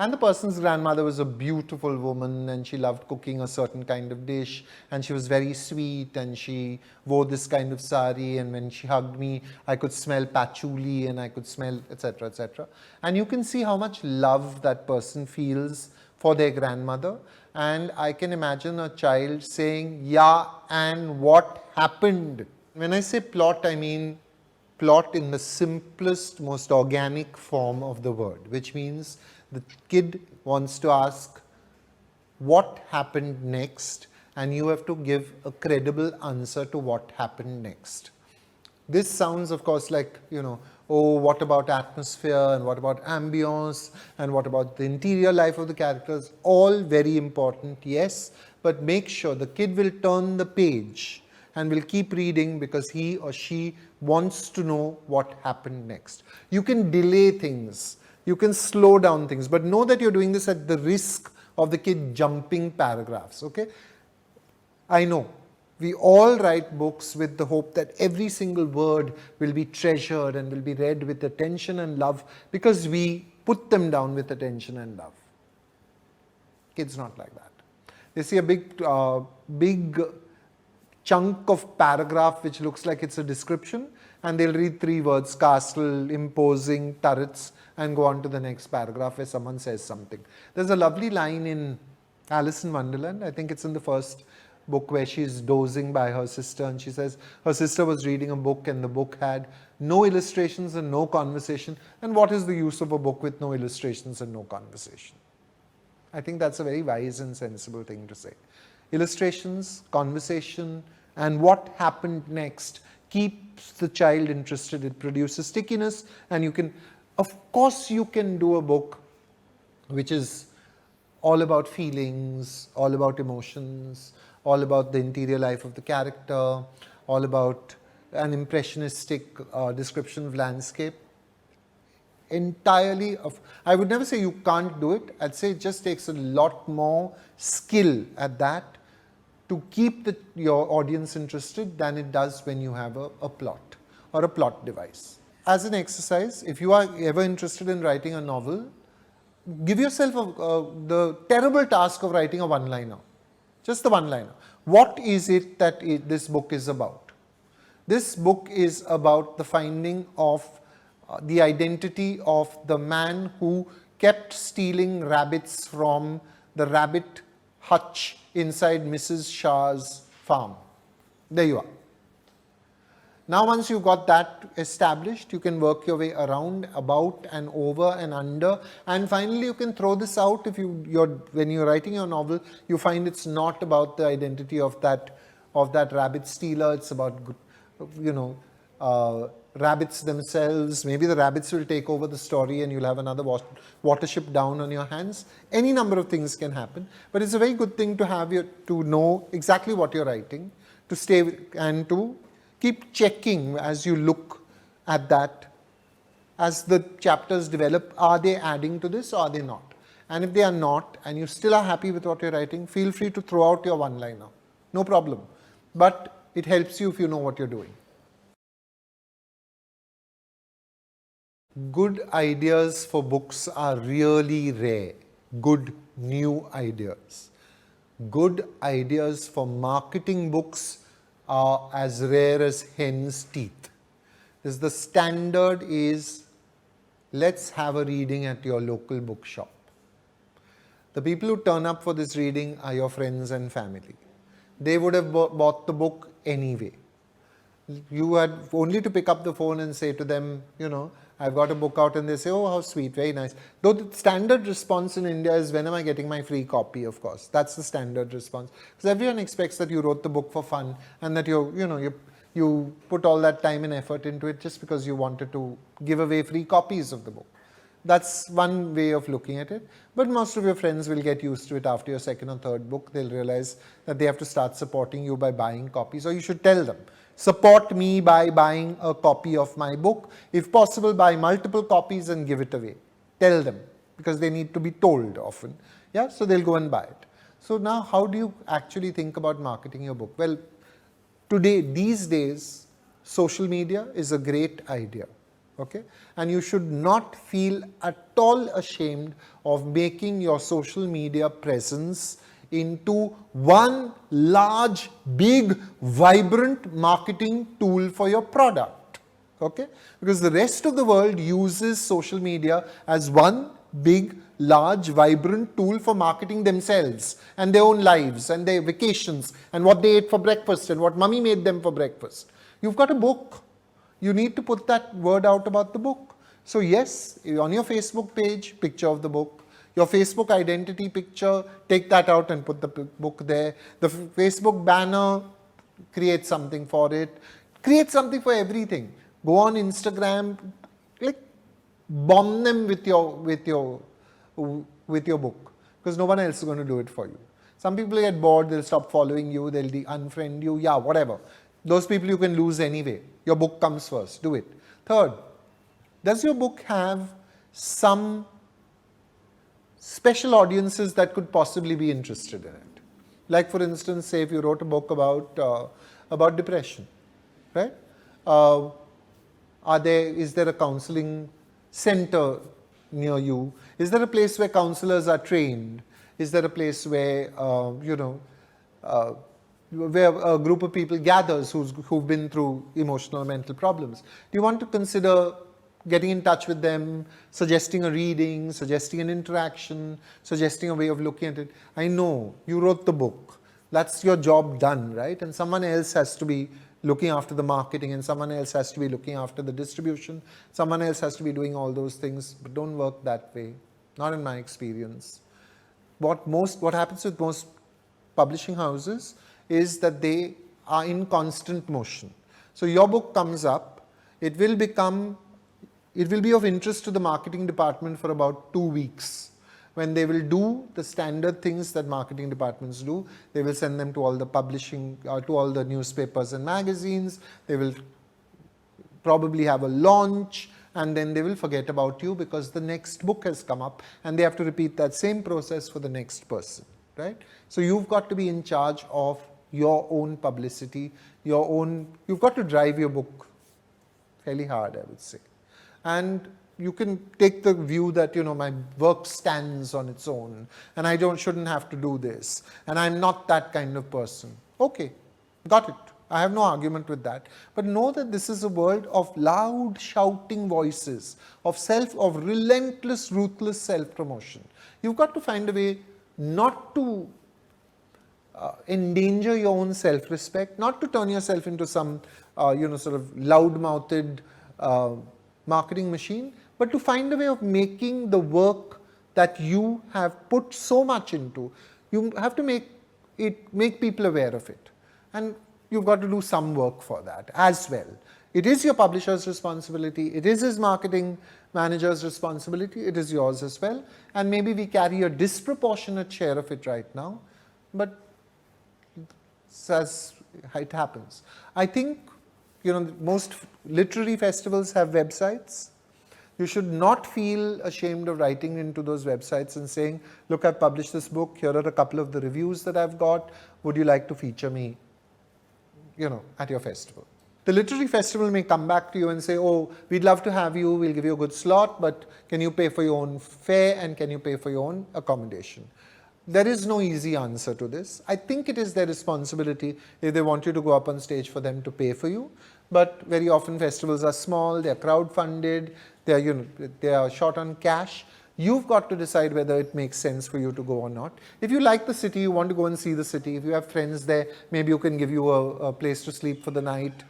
And the person's grandmother was a beautiful woman and she loved cooking a certain kind of dish and she was very sweet and she wore this kind of sari, and when she hugged me I could smell patchouli and I could smell etc. etc. And you can see how much love that person feels for their grandmother. And I can imagine a child saying, yeah, and what happened? When I say plot, I mean plot in the simplest, most organic form of the word, which means the kid wants to ask, what happened next? And you have to give a credible answer to what happened next. This sounds, of course, like, oh, what about atmosphere and what about ambience and what about the interior life of the characters? All very important, yes, but make sure the kid will turn the page and will keep reading because he or she wants to know what happened next. You can delay things, you can slow down things, but know that you're doing this at the risk of the kid jumping paragraphs, okay? I know. We all write books with the hope that every single word will be treasured and will be read with attention and love because we put them down with attention and love. Kids not like that. They see a big chunk of paragraph which looks like it's a description and they'll read 3 words, castle, imposing, turrets, and go on to the next paragraph where someone says something. There's a lovely line in Alice in Wonderland, I think it's in the first book, where she's dozing by her sister and she says her sister was reading a book and the book had no illustrations and no conversation, and what is the use of a book with no illustrations and no conversation? I think that's a very wise and sensible thing to say. Illustrations, conversation, and what happened next keeps the child interested. It produces stickiness, and you can, of course you can do a book which is all about feelings, all about emotions, all about the interior life of the character, all about an impressionistic description of landscape. Entirely I would never say you can't do it. I'd say it just takes a lot more skill at that to keep your audience interested than it does when you have a plot or a plot device. As an exercise, if you are ever interested in writing a novel, give yourself the terrible task of writing a one-liner. Just the one-liner. What is it that this book is about? This book is about the finding of the identity of the man who kept stealing rabbits from the rabbit hutch inside Mrs. Shah's farm. There you are. Now once you've got that established, you can work your way around, about and over and under, and finally you can throw this out if when you're writing your novel, you find it's not about the identity of that rabbit stealer, it's about, rabbits themselves. Maybe the rabbits will take over the story and you'll have another Watership Down on your hands. Any number of things can happen, but it's a very good thing to have to know exactly what you're writing, to stay and to keep checking as you look at that. As the chapters develop, are they adding to this or are they not? And if they are not, and you still are happy with what you're writing, feel free to throw out your one-liner. No problem. But it helps you if you know what you're doing. Good ideas for books are really rare. Good new ideas. Good ideas for marketing books are as rare as hen's teeth. The standard is let's have a reading at your local bookshop. The people who turn up for this reading are your friends and family. They would have bought the book anyway. You had only to pick up the phone and say to them, I've got a book out, and they say, oh, how sweet, very nice. Though the standard response in India is, when am I getting my free copy, of course. That's the standard response. Because everyone expects that you wrote the book for fun and that you put all that time and effort into it just because you wanted to give away free copies of the book. That's one way of looking at it. But most of your friends will get used to it after your second or third book. They'll realize that they have to start supporting you by buying copies, or you should tell them, support me by buying a copy of my book. If possible, buy multiple copies and give it away. Tell them, because they need to be told often. Yeah, so they'll go and buy it. So now, how do you actually think about marketing your book? Well, these days, social media is a great idea. Okay? And you should not feel at all ashamed of making your social media presence into one large, big, vibrant marketing tool for your product. Okay? Because the rest of the world uses social media as one big, large, vibrant tool for marketing themselves and their own lives and their vacations and what they ate for breakfast and what mommy made them for breakfast. You've got a book. You need to put that word out about the book. So yes, on your Facebook page, picture of the book. Your Facebook identity picture, take that out and put the book there. The Facebook banner, create something for it. Create something for everything. Go on Instagram, bomb them with your book, because no one else is going to do it for you. Some people get bored, they'll stop following you, they'll unfriend you, yeah, whatever. Those people you can lose anyway. Your book comes first, do it. Third, does your book have some special audiences that could possibly be interested in it? Like, for instance, say if you wrote a book about depression, right? Is there a counseling center near you? Is there a place where counselors are trained? Is there a place where where a group of people gathers who've been through emotional or mental problems? Do you want to consider getting in touch with them, suggesting a reading, suggesting an interaction, suggesting a way of looking at it? I know you wrote the book. That's your job done, right? And someone else has to be looking after the marketing, and someone else has to be looking after the distribution. Someone else has to be doing all those things, but don't work that way. Not in my experience. What happens with most publishing houses is that they are in constant motion. So your book comes up, it will be of interest to the marketing department for about 2 weeks, when they will do the standard things that marketing departments do. They will send them to all the publishing, to all the newspapers and magazines. They will probably have a launch, and then they will forget about you because the next book has come up, and they have to repeat that same process for the next person, right? So you've got to be in charge of your own publicity, you've got to drive your book fairly hard, I would say. And you can take the view that, my work stands on its own and I shouldn't have to do this and I'm not that kind of person. Okay, got it. I have no argument with that. But know that this is a world of loud shouting voices, of relentless, ruthless self-promotion. You've got to find a way not to endanger your own self-respect, not to turn yourself into some, sort of loud-mouthed marketing machine, but to find a way of making the work that you have put so much into, you have to make people aware of it. And you've got to do some work for that as well. It is your publisher's responsibility, it is his marketing manager's responsibility, it is yours as well. And maybe we carry a disproportionate share of it right now, but as it happens. I think, most literary festivals have websites. You should not feel ashamed of writing into those websites and saying, look, I've published this book, here are a couple of the reviews that I've got, would you like to feature me, at your festival? The literary festival may come back to you and say, oh, we'd love to have you, we'll give you a good slot, but can you pay for your own fare and can you pay for your own accommodation? There is no easy answer to this. I think it is their responsibility, if they want you to go up on stage, for them to pay for you. but very often festivals are small, they are crowd-funded, they are, they are short on cash. You've got to decide whether it makes sense for you to go or not. If you like the city, you want to go and see the city. If you have friends there, maybe you can give you a place to sleep for the night.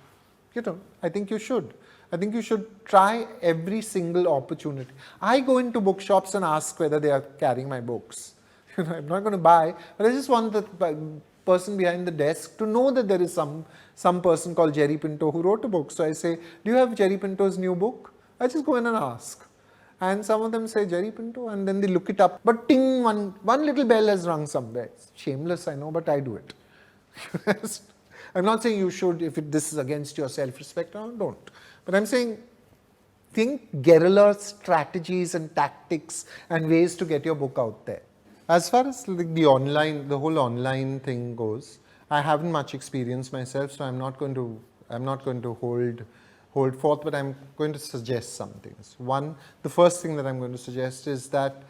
I think you should. I think you should try every single opportunity. I go into bookshops and ask whether they are carrying my books. I'm not going to buy, but I just want the person behind the desk to know that there is some person called Jerry Pinto who wrote a book. So I say, do you have Jerry Pinto's new book? I just go in and ask. And some of them say Jerry Pinto, and then they look it up. But ting, one little bell has rung somewhere. It's shameless, I know, but I do it. I'm not saying you should, if this is against your self-respect, don't. But I'm saying, think guerrilla strategies and tactics and ways to get your book out there. As far as the whole online thing goes, I haven't much experience myself, so I'm not going to hold forth, but I'm going to suggest some things. One, the first thing that I'm going to suggest is that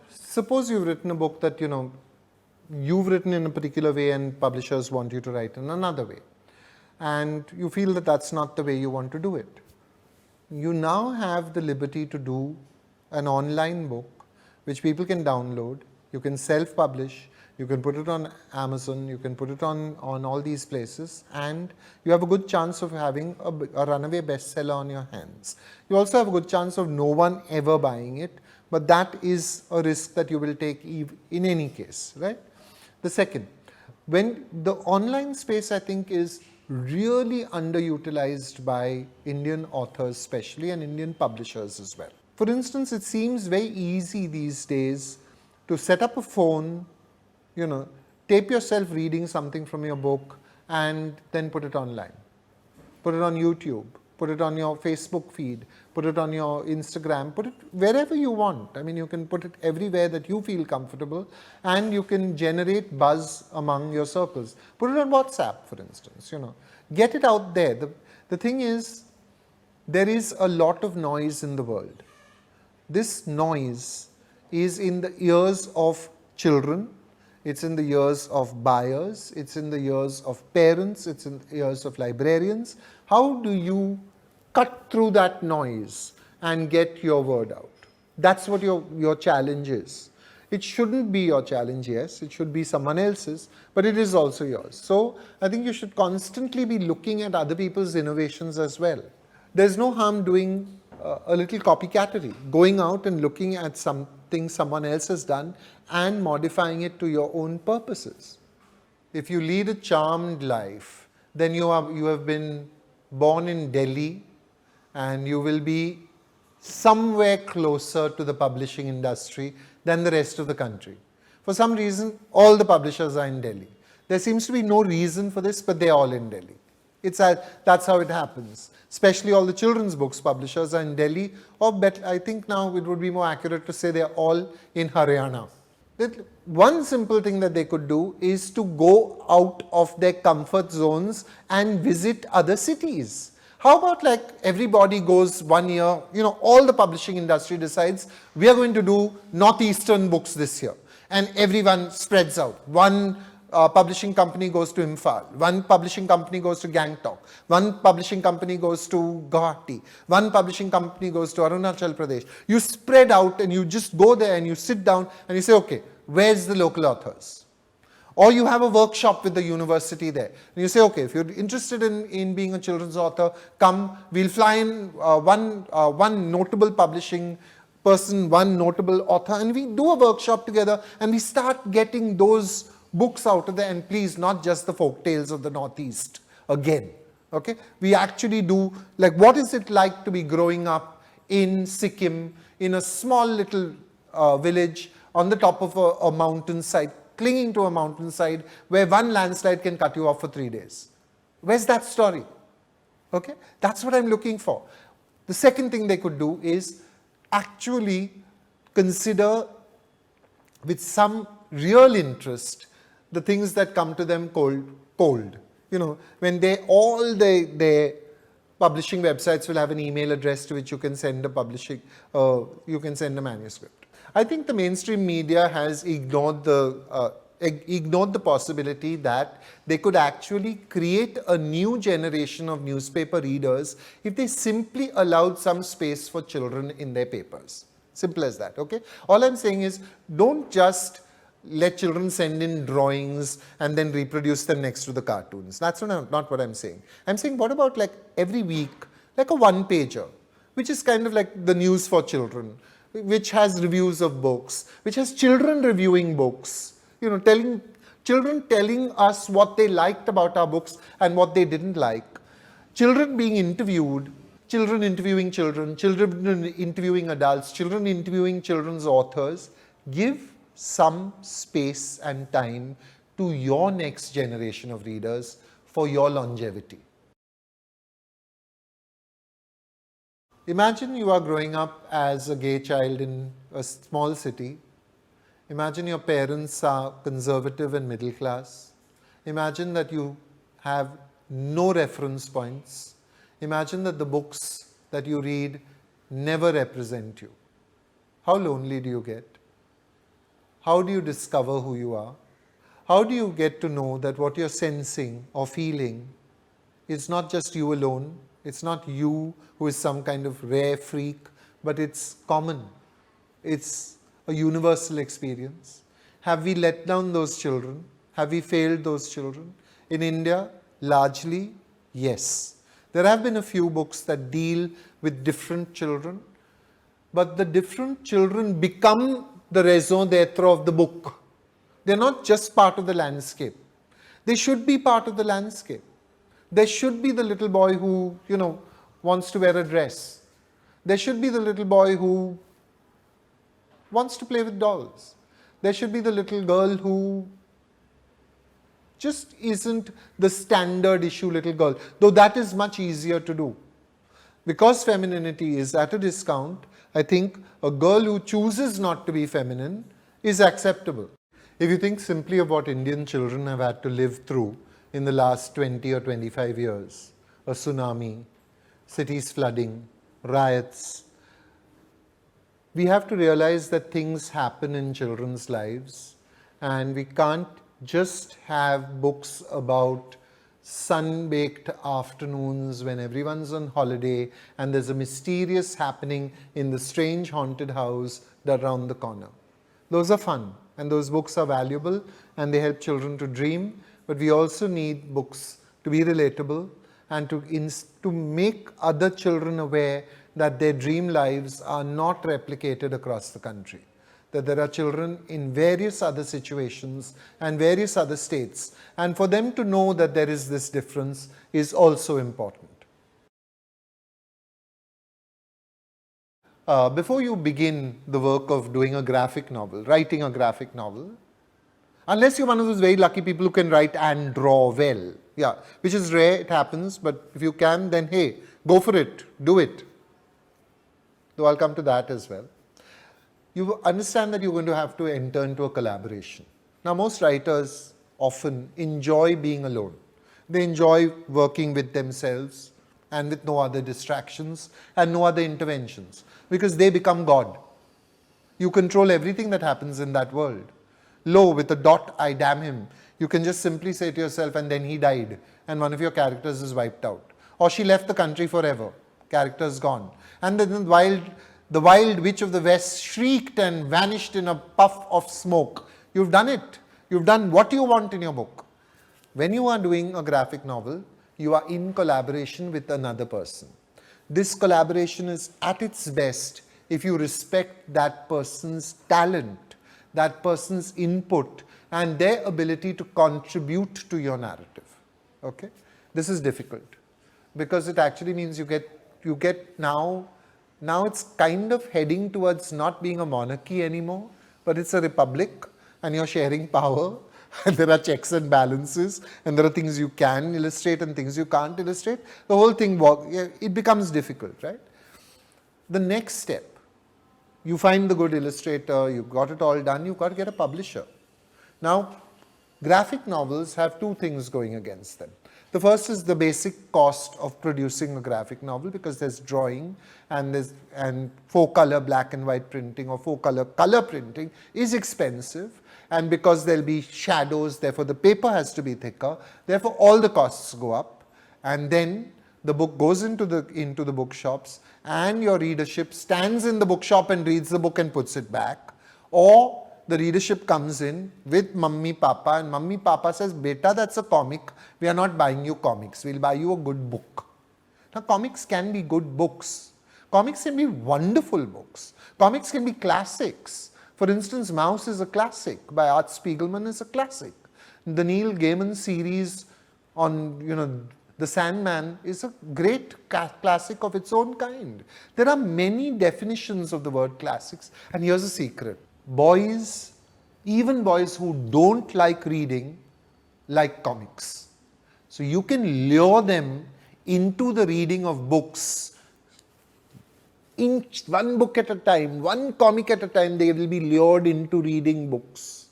suppose you've written a book that you've written in a particular way and publishers want you to write in another way, and you feel that that's not the way you want to do it. You now have the liberty to do an online book which people can download, you can self-publish, you can put it on Amazon, you can put it on all these places, and you have a good chance of having a runaway bestseller on your hands. You also have a good chance of no one ever buying it, but that is a risk that you will take in any case, right? The second, when the online space, I think, is really underutilized by Indian authors especially, and Indian publishers as well. For instance, it seems very easy these days to set up a phone, tape yourself reading something from your book and then put it online. Put it on YouTube, put it on your Facebook feed, put it on your Instagram, put it wherever you want. I mean, you can put it everywhere that you feel comfortable, and you can generate buzz among your circles. Put it on WhatsApp, for instance, Get it out there. The thing is, there is a lot of noise in the world. This noise is in the ears of children, it's in the ears of buyers, it's in the ears of parents, it's in the ears of librarians. How do you cut through that noise and get your word out? That's what your challenge is. It shouldn't be your challenge, yes, it should be someone else's, but it is also yours. So I think you should constantly be looking at other people's innovations as well. There's no harm doing a little copycattery, going out and looking at something someone else has done and modifying it to your own purposes. If you lead a charmed life, then you have been born in Delhi, and you will be somewhere closer to the publishing industry than the rest of the country. For some reason, all the publishers are in Delhi. There seems to be no reason for this, but they're all in Delhi. That's how it happens. Especially all the children's books publishers are in Delhi, or I think now it would be more accurate to say they're all in Haryana. One simple thing that they could do is to go out of their comfort zones and visit other cities. How about everybody goes 1 year, all the publishing industry decides we are going to do northeastern books this year, and everyone spreads out. One publishing company goes to Imphal, one publishing company goes to Gangtok, one publishing company goes to Guwahati, one publishing company goes to Arunachal Pradesh. You spread out and you just go there and you sit down and you say, okay, where's the local authors? Or you have a workshop with the university there. And you say, okay, if you're interested in being a children's author, come, we'll fly in one notable publishing person, one notable author, and we do a workshop together and we start getting those books out of there, and please, not just the folk tales of the Northeast again. Okay, we actually do, what is it like to be growing up in Sikkim, in a small little village on the top of a mountainside, clinging to a mountainside, where one landslide can cut you off for 3 days. Where's that story? Okay, that's what I'm looking for. The second thing they could do is actually consider with some real interest the things that come to them cold. When all their publishing websites will have an email address to which you can send a manuscript. I think the mainstream media has ignored the ignored the possibility that they could actually create a new generation of newspaper readers if they simply allowed some space for children in their papers. Simple as that, okay? All I'm saying is, don't just let children send in drawings and then reproduce them next to the cartoons. That's not what I'm saying. I'm saying, what about like every week, like a one-pager, which is kind of like the news for children, which has reviews of books, which has children reviewing books, you know, children telling us what they liked about our books and what they didn't like, children being interviewed, children interviewing children, children interviewing adults, children interviewing children's authors. Give some space and time to your next generation of readers for your longevity. Imagine you are growing up as a gay child in a small city. Imagine your parents are conservative and middle class. Imagine that you have no reference points. Imagine that the books that you read never represent you. How lonely do you get? How do you discover who you are? How do you get to know that what you're sensing or feeling is not just you alone? It's not you who is some kind of rare freak, but it's common. It's a universal experience. Have we let down those children? Have we failed those children? In India, largely, yes. There have been a few books that deal with different children, but the different children become the raison d'etre of the book. They're not just part of the landscape. They should be part of the landscape. There should be the little boy who, you know, wants to wear a dress. There should be the little boy who wants to play with dolls. There should be the little girl who just isn't the standard issue little girl, though that is much easier to do. Because femininity is at a discount, I think a girl who chooses not to be feminine is acceptable. If you think simply of what Indian children have had to live through in the last 20 or 25 years, a tsunami, cities flooding, riots, we have to realize that things happen in children's lives, and we can't just have books about sun-baked afternoons when everyone's on holiday and there's a mysterious happening in the strange haunted house around the corner. Those are fun, and those books are valuable, and they help children to dream, but we also need books to be relatable and to make other children aware that their dream lives are not replicated across the country, that there are children in various other situations and various other states, and for them to know that there is this difference is also important. Before you begin the work of doing a graphic novel, writing a graphic novel, unless you're one of those very lucky people who can write and draw well, yeah, which is rare, it happens, but if you can, then hey, go for it, do it. Though I'll come to that as well. You understand that you're going to have to enter into a collaboration. Now, most writers often enjoy being alone. They enjoy working with themselves and with no other distractions and no other interventions, because they become God. You control everything that happens in that world. Lo, with a dot, I damn him. You can just simply say to yourself, and then he died, and one of your characters is wiped out. Or she left the country forever. Character's gone. And then the wild witch of the West shrieked and vanished in a puff of smoke. You've done it. You've done what you want in your book. When you are doing a graphic novel, you are in collaboration with another person. This collaboration is at its best if you respect that person's talent, that person's input, and their ability to contribute to your narrative. Okay? This is difficult because it actually means you get now it's kind of heading towards not being a monarchy anymore, but it's a republic, and you're sharing power, and there are checks and balances, and there are things you can illustrate and things you can't illustrate. The whole thing, it becomes difficult, right? The next step, you find the good illustrator, you've got it all done, you've got to get a publisher. Now, graphic novels have two things going against them. The first is the basic cost of producing a graphic novel, because there's drawing and 4-color black and white printing or 4-color color printing is expensive, and because there'll be shadows, therefore the paper has to be thicker, therefore all the costs go up, and then the book goes into the bookshops, and your readership stands in the bookshop and reads the book and puts it back, or the readership comes in with mummy, papa, and mummy, papa says, beta, that's a comic, we are not buying you comics, we'll buy you a good book. Now, comics can be good books. Comics can be wonderful books. Comics can be classics. For instance, Mouse is a classic by Art Spiegelman is a classic. The Neil Gaiman series on, The Sandman is a great classic of its own kind. There are many definitions of the word classics, and here's a secret. Boys, even boys who don't like reading, like comics. So you can lure them into the reading of books. One book at a time, one comic at a time, they will be lured into reading books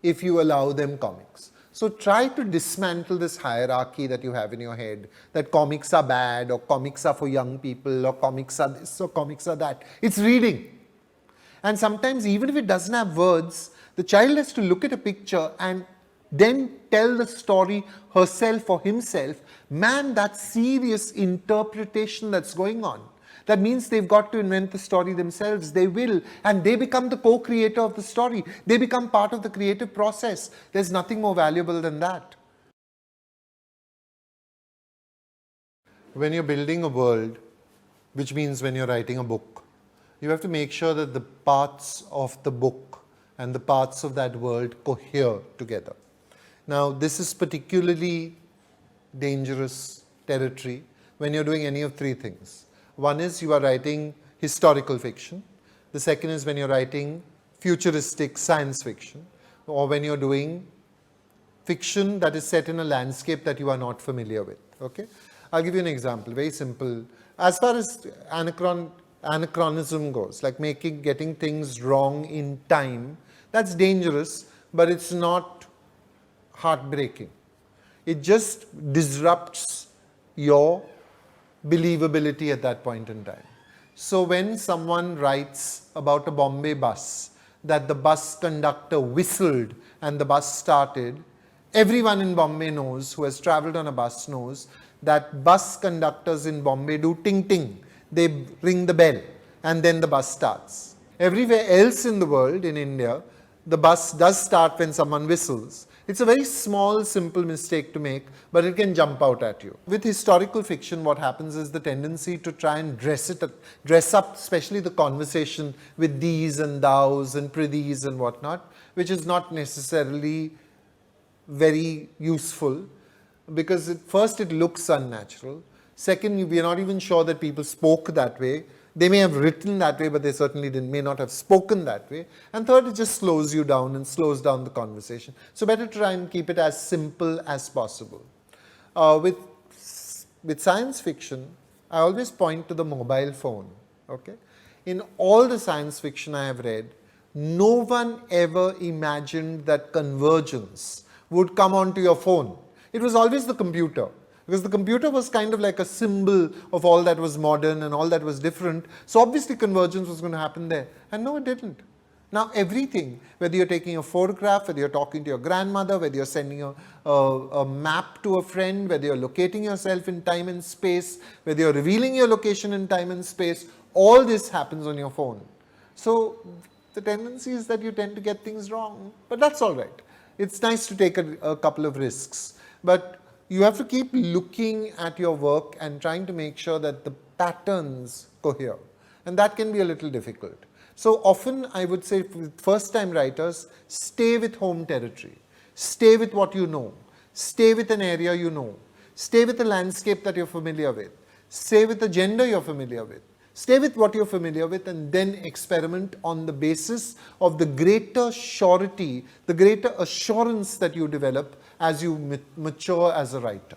if you allow them comics. So try to dismantle this hierarchy that you have in your head, that comics are bad, or comics are for young people, or comics are this, or comics are that. It's reading. And sometimes even if it doesn't have words, the child has to look at a picture and then tell the story herself or himself. Man, that's serious interpretation that's going on. That means they've got to invent the story themselves. They will, and they become the co-creator of the story. They become part of the creative process. There's nothing more valuable than that. When you're building a world, which means when you're writing a book, you have to make sure that the parts of the book and the parts of that world cohere together. Now, this is particularly dangerous territory when you're doing any of three things. One is you are writing historical fiction. The second is when you're writing futuristic science fiction, or when you're doing fiction that is set in a landscape that you are not familiar with. Okay? I'll give you an example, very simple. As far as anachronism goes, like getting things wrong in time, that's dangerous, but it's not heartbreaking. It just disrupts your believability at that point in time. So when someone writes about a Bombay bus, that the bus conductor whistled and the bus started, everyone in Bombay knows, who has traveled on a bus knows, that bus conductors in Bombay do ting ting. They ring the bell and then the bus starts. Everywhere else in the world, in India, the bus does start when someone whistles. It's a very small, simple mistake to make, but it can jump out at you. With historical fiction, what happens is the tendency to try and dress up, especially the conversation, with these and thous and prithis and whatnot, which is not necessarily very useful, because first it looks unnatural. Second, we are not even sure that people spoke that way. They may have written that way, but they certainly may not have spoken that way. And third, it just slows you down and slows down the conversation. So better try and keep it as simple as possible. With science fiction, I always point to the mobile phone. Okay? In all the science fiction I have read, no one ever imagined that convergence would come onto your phone. It was always the computer. Because the computer was kind of like a symbol of all that was modern and all that was different. So obviously convergence was going to happen there. And no, it didn't. Now everything, whether you're taking a photograph, whether you're talking to your grandmother, whether you're sending a map to a friend, whether you're locating yourself in time and space, whether you're revealing your location in time and space, all this happens on your phone. So the tendency is that you tend to get things wrong. But that's all right. It's nice to take a couple of risks. But you have to keep looking at your work and trying to make sure that the patterns cohere. And that can be a little difficult. So often I would say with first-time writers, stay with home territory. Stay with what you know. Stay with an area you know. Stay with a landscape that you're familiar with. Stay with the gender you're familiar with. Stay with what you're familiar with and then experiment on the basis of the greater surety, the greater assurance that you develop as you mature as a writer.